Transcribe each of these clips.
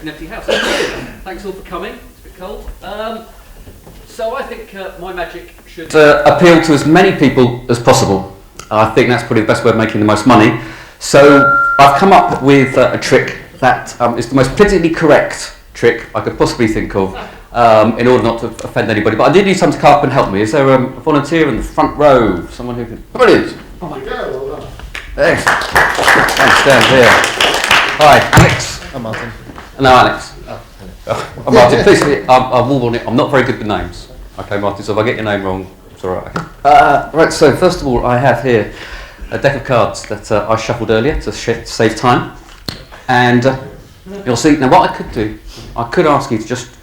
an empty house. Thanks all for coming. It's a bit cold. So I think my magic should appeal to as many people as possible. I think that's probably the best way of making the most money. So I've come up with a trick that is the most politically correct trick I could possibly think of in order not to offend anybody. But I did need someone to come up and help me. Is there a volunteer in the front row? Someone who can... Brilliant! Oh my God. Excellent. Thanks, down here. Hi, Alex. I'm Martin. No, Alex. Oh, Martin, please, I'll warn it. I'm not very good with names. Okay, Martin, so if I get your name wrong, it's all right. Okay. Right, so first of all, I have here a deck of cards that I shuffled earlier to save time. And you'll see, now what I could do, I could ask you to just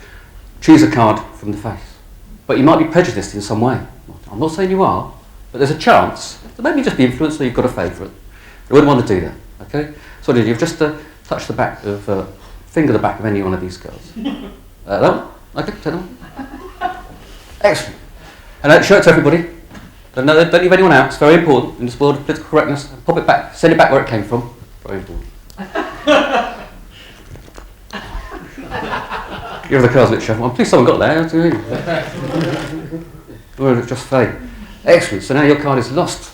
choose a card from the face. But you might be prejudiced in some way. I'm not saying you are, but there's a chance that maybe just be influenced so you've got a favourite. You wouldn't want to do that, okay? So you've just touch the back of, finger the back of any one of these cards. That one? Okay, take that one. Excellent. And show it to everybody. Don't leave anyone out, it's very important in this world of political correctness. Pop it back, send it back where it came from. Very important. Here are the cards that shuffle. I'm pleased someone got there. What do you mean? Or it's just fake. Excellent, so now your card is lost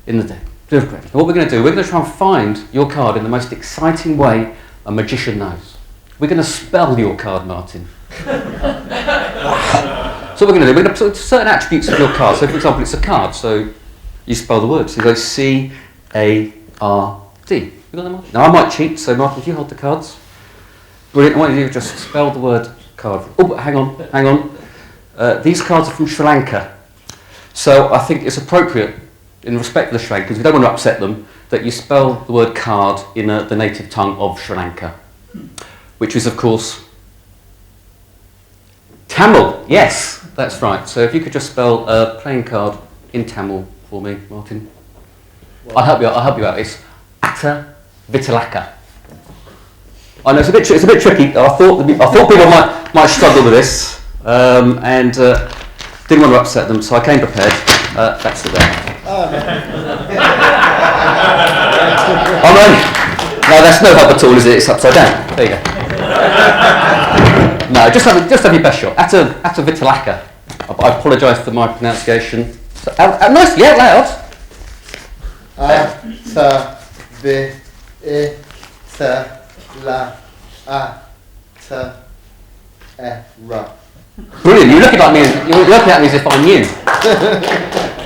in the deck. Political correctness. What we're going to do, we're going to try and find your card in the most exciting way a magician knows. We're going to spell your card, Martin. So what we're going to do, we're going to put certain attributes of your card. So for example, it's a card, so you spell the word. So you go C-A-R-D. You got that, Martin? Now I might cheat, so Martin, if you hold the cards. Brilliant, I want you to just spell the word card. Oh, hang on. These cards are from Sri Lanka. So I think it's appropriate, in respect for the Sri Lankans, we don't want to upset them, that you spell the word card in the native tongue of Sri Lanka, which is, of course, Tamil. Yes, that's right. So if you could just spell playing card in Tamil for me, Martin. Well, I'll help you out. It's Atta Vitalaka. I know it's a bit tricky. I thought people might struggle with this, and didn't want to upset them, so I came prepared. That's it there. Oh no, that's no help at all, is it? It's upside down. There you go. No, just have your best shot. Atta Vitalaka. I apologise for my pronunciation. So, nicely, out loud. Atta Vitalaka. Brilliant. You're looking at me as if I knew.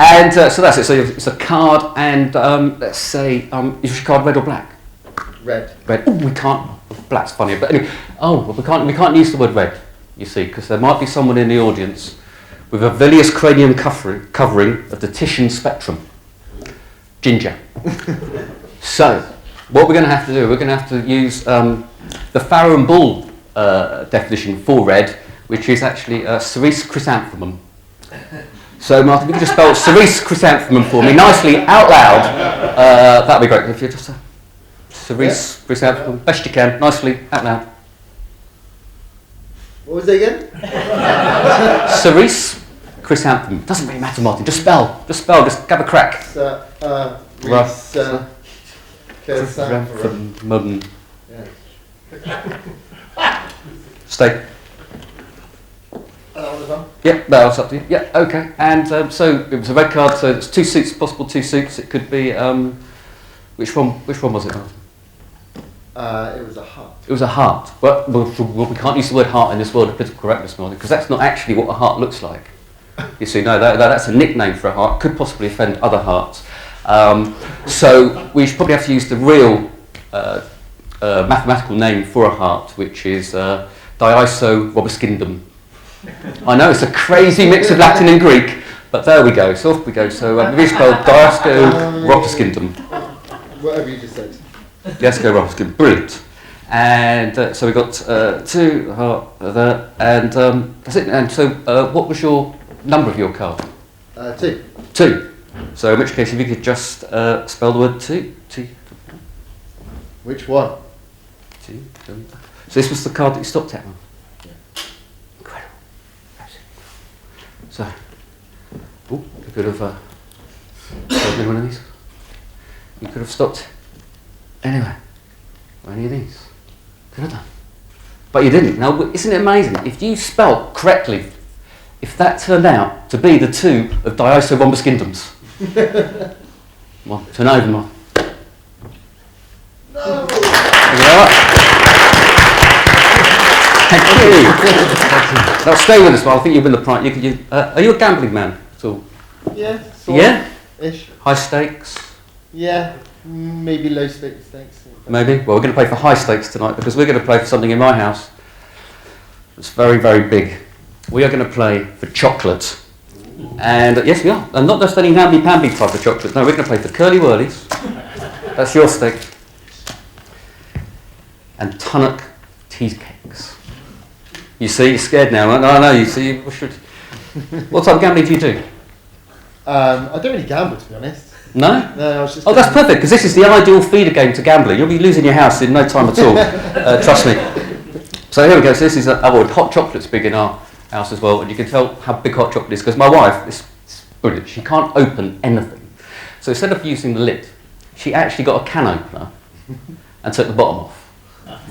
And so that's it. So it's a card, and let's say, is your card red or black? Red. Red. Oh, we can't. Black's funnier, but anyway. Oh, well, we can't use the word red. You see, because there might be someone in the audience with a villous cranium covering of the Titian spectrum. Ginger. So, what we're going to have to do, we're going to have to use the Farrow and Bull definition for red, which is actually cerise chrysanthemum. So, Martin, if you could just spell cerise chrysanthemum for me nicely out loud, that'd be great. If you just cerise chrysanthemum, best you can, nicely out loud. What was it again? Cerise chrysanthemum. Doesn't really matter, Martin. Just spell. Just have a crack. Chrysanthemum. Stay. Yeah, that's up to you. Yeah, okay. And so it was a red card. So it's two suits, possible two suits. It could be which one was it? It was a heart. It was a heart. But we can't use the word heart in this world of political correctness, Martin, because that's not actually what a heart looks like. You see, no, that's a nickname for a heart. Could possibly offend other hearts. So we should probably have to use the real mathematical name for a heart, which is diiso-roboscindum. I know it's a crazy mix of Latin and Greek, but there we go. So off we go. So we spelled diiso-roboscindum. Whatever you just said. Diiso-roboscindum. Brilliant. And so we got two heart there, and that's it. And so, what was your number of your card? 2. 2. So in which case, if you could just spell the word 2. Which one? 2. So this was the card that you stopped at. Yeah. Incredible. So, you could have stopped one of these. You could have stopped anywhere. Or any of these. Could have done. But you didn't. Now, isn't it amazing? If you spelt correctly, if that turned out to be the 2 of diisobomboskindums. Well, turn over, Mark. No. Thank you. Now stay with us, Mark. I think you win the prize. Are you a gambling man at all? Yeah. Yeah? Ish. High stakes? Yeah. Maybe low stakes. Maybe. Well, we're going to play for high stakes tonight because we're going to play for something in my house. It's very, very big. We are going to play for chocolate. And yes, we are. And not just any namby-pamby type of chocolate. No, we're going to play for Curly Whirlies. That's your stake. And Tunnock cheesecakes. You see, you're scared now. No, you see, you should. What type of gambling do you do? I don't really gamble, to be honest. No? No, I was just. Oh, that's perfect, because this is the ideal feeder game to gambling. You'll be losing your house in no time at all. Trust me. So here we go. So this is hot chocolate's big in our house as well, and you can tell how big hot chocolate is because my wife is brilliant. She can't open anything. So instead of using the lid, she actually got a can opener and took the bottom off.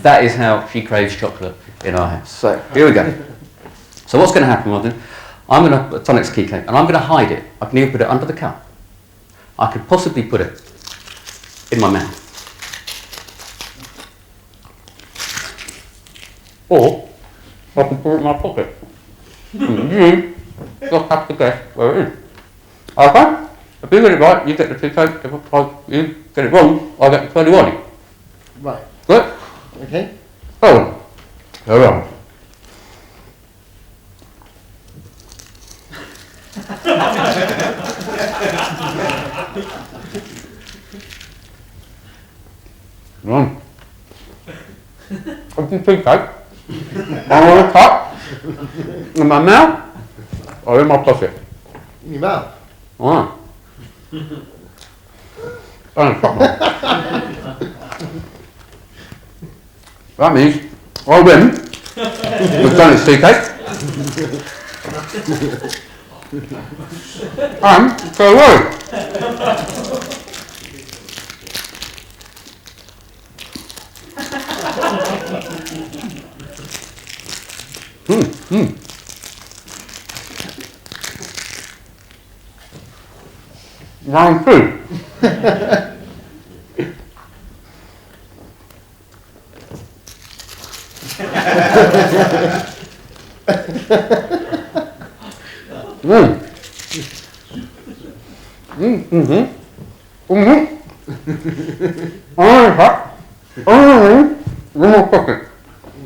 That is how she craves chocolate in our house. So here we go. So what's going to happen, Martin? I'm going to Tunnock's key cake, and I'm going to hide it. I can either put it under the cup. I could possibly put it in my mouth. Or I can put it in my pocket. You just have to guess where it is. Okay? If you get it right, you get the tea cake. If you get it wrong, I get the Curly Whirly. Right. Good? Okay. Oh, go on. Run. What's the tea cake? I'm on a cup. In my mouth or in my pocket? In your mouth. Alright. That means I win. We've done it, tea cake. And go away. Round 2.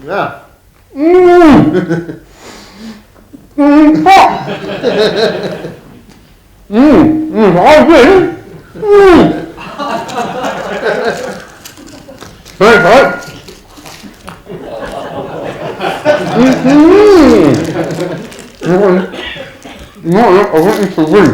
Yeah. I win. Very good. No, I want you to win.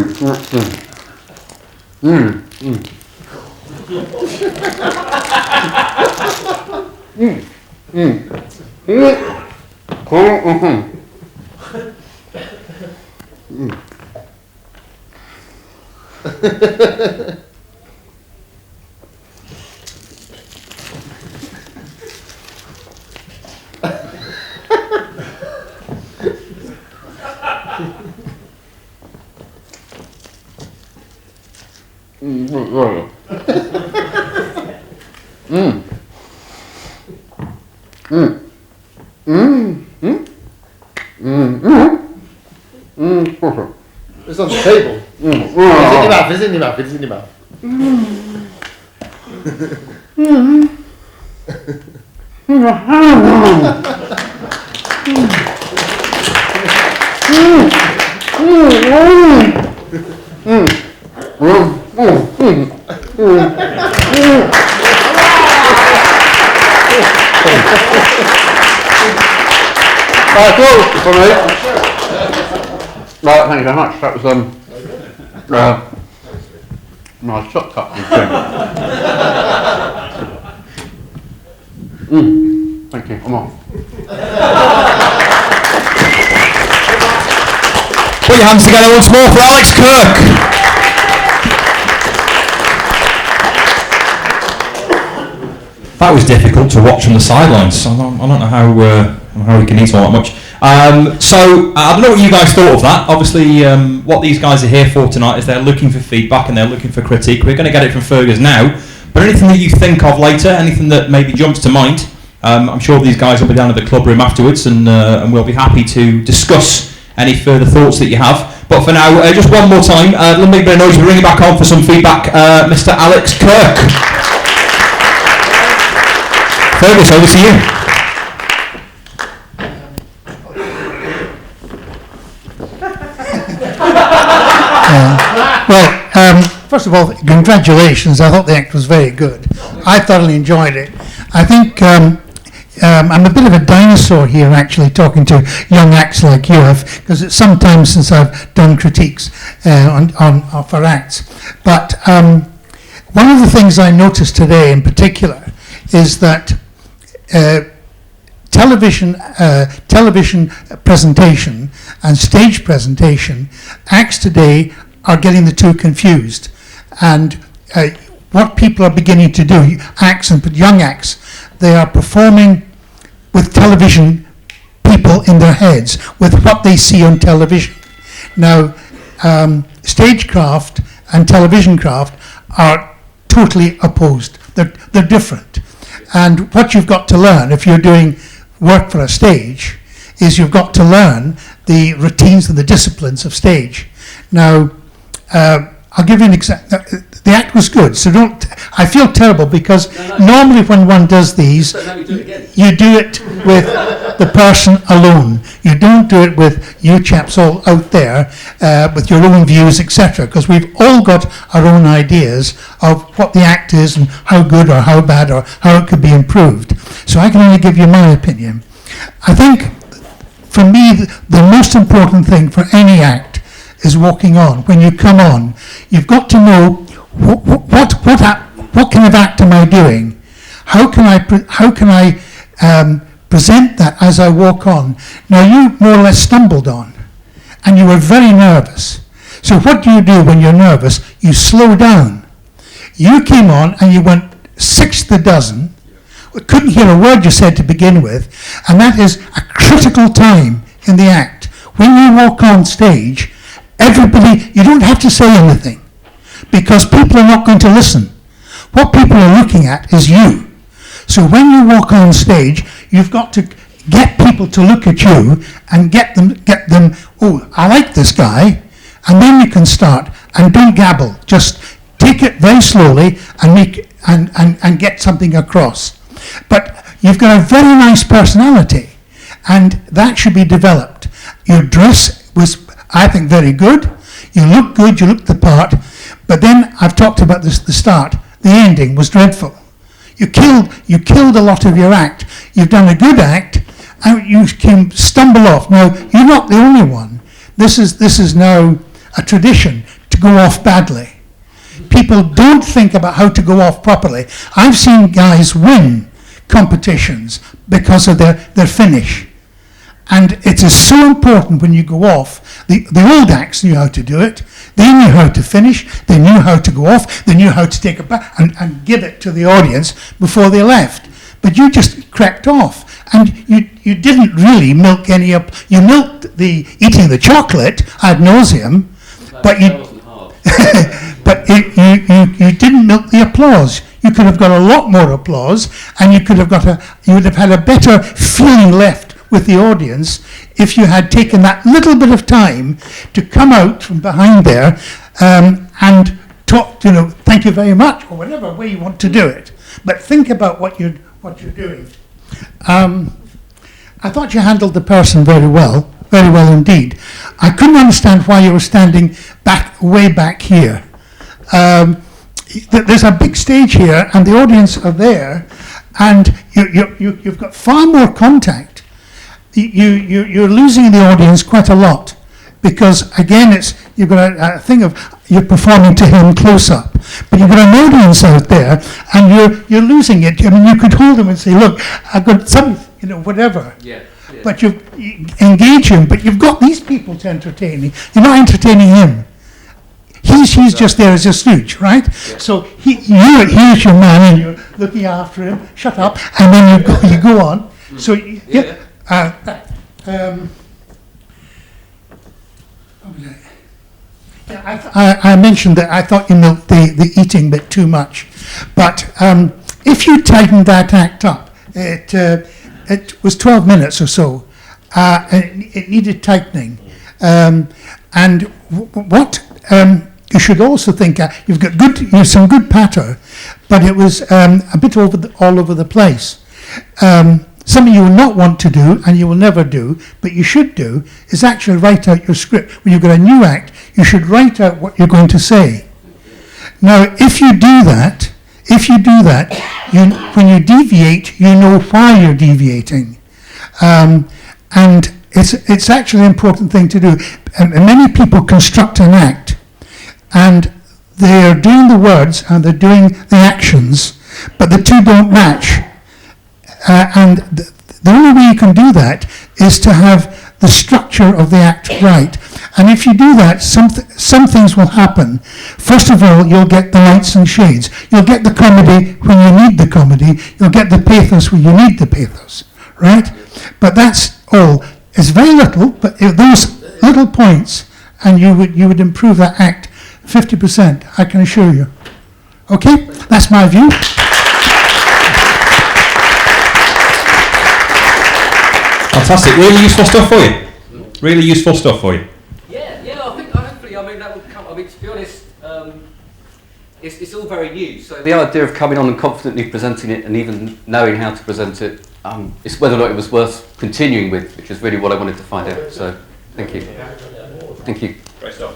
It's on the table. It's in your mouth. It's in your mouth. It's in your mouth. That's all for me. Right, thank you very much. That was nice shortcut. Thank you. I'm off. Put your hands together once more for Alex Kirk. That was difficult to watch from the sidelines. I don't know how we can eat all that much. So I don't know what you guys thought of that. Obviously, what these guys are here for tonight is they're looking for feedback and they're looking for critique. We're going to get it from Fergus now. But anything that you think of later, anything that maybe jumps to mind, I'm sure these guys will be down at the club room afterwards, and we'll be happy to discuss any further thoughts that you have. But for now, just one more time, let me make a bit of noise. We're ringing back on for some feedback. Mr. Alex Kirk. Fergus, over to you. First of all, congratulations. I thought the act was very good. I thoroughly enjoyed it. I think I'm a bit of a dinosaur here, actually, talking to young acts like you have, because it's some time since I've done critiques for acts. But one of the things I noticed today in particular is that television presentation and stage presentation, acts today are getting the two confused. And what people are beginning to do, acts and young acts, they are performing with television people in their heads, with what they see on television. Now, stagecraft and television craft are totally opposed. They're different. And what you've got to learn if you're doing work for a stage is you've got to learn the routines and the disciplines of stage. Now, I'll give you an example. The act was good, so I feel terrible because normally when one does these, you do it with the person alone. You don't do it with you chaps all out there with your own views, etc. Because we've all got our own ideas of what the act is and how good or how bad or how it could be improved. So I can only give you my opinion. I think, for me, the most important thing for any act is walking on. When you come on, you've got to know what kind of act am I doing? How can I present that as I walk on? Now, you more or less stumbled on, and you were very nervous. So what do you do when you're nervous? You slow down. You came on and you went sixth a dozen. We couldn't hear a word you said to begin with, and that is a critical time in the act. When you walk on stage, everybody, you don't have to say anything, because people are not going to listen. What people are looking at is you. So when you walk on stage, you've got to get people to look at you and get them, oh, I like this guy, and then you can start. And don't gabble, just take it very slowly and get something across. But you've got a very nice personality, and that should be developed. Your dress was, I think, very good. You look good, you look the part. But then I've talked about this at the start. The ending was dreadful. You killed a lot of your act. You've done a good act, and you can stumble off. Now, you're not the only one. This is now a tradition to go off badly. People don't think about how to go off properly. I've seen guys win competitions because of their finish. And it is so important when you go off. The old acts knew how to do it. They knew how to finish. They knew how to go off. They knew how to take it back and give it to the audience before they left. But you just cracked off. And you didn't really milk any up. You milked eating the chocolate ad nauseum, but you didn't milk the applause. You could have got a lot more applause, and you would have had a better feeling left with the audience if you had taken that little bit of time to come out from behind there and talk, thank you very much, or whatever way you want to do it. But think about what you're doing. I thought you handled the person very well indeed. I couldn't understand why you were standing way back here. There's a big stage here, and the audience are there, and you've got far more contact. You're losing the audience quite a lot, because again, you've got a thing of you're performing to him close up, but you've got an audience out there, and you're losing it. I mean, you could hold them and say, "Look, I've got some, whatever." Yeah. But you engage him, but you've got these people to entertain. You're not entertaining him. He's just there as a stooge, right? Yeah. So here's your man, and you're looking after him, shut up, and then you go on. So, yeah. What was it? Yeah, I mentioned that I thought you milked the eating bit too much, but if you tightened that act up, it was 12 minutes or so. It needed tightening, and what you should also think you've got some good patter, but it was a bit all over the place. Something you will not want to do, and you will never do, but you should do, is actually write out your script. When you've got a new act, you should write out what you're going to say. Now, if you do that, when you deviate, you know why you're deviating. And it's actually an important thing to do. And many people construct an act, and they're doing the words and they're doing the actions, but the two don't match. And the only way you can do that is to have the structure of the act right. And if you do that, some things will happen. First of all, you'll get the lights and shades. You'll get the comedy when you need the comedy. You'll get the pathos when you need the pathos, right? But that's all. It's very little, but those little points, and you would improve that act 50%, I can assure you. Okay? That's my view. Fantastic. Really useful stuff for you. Really useful stuff for you. Yeah. I think hopefully, that would come. To be honest, it's all very new. So the idea of coming on and confidently presenting it, and even knowing how to present it, it's whether or not it was worth continuing with, which is really what I wanted to find out. So, thank you. Thank you. Great stuff.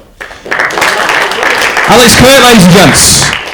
Alex Kirk, ladies and gents.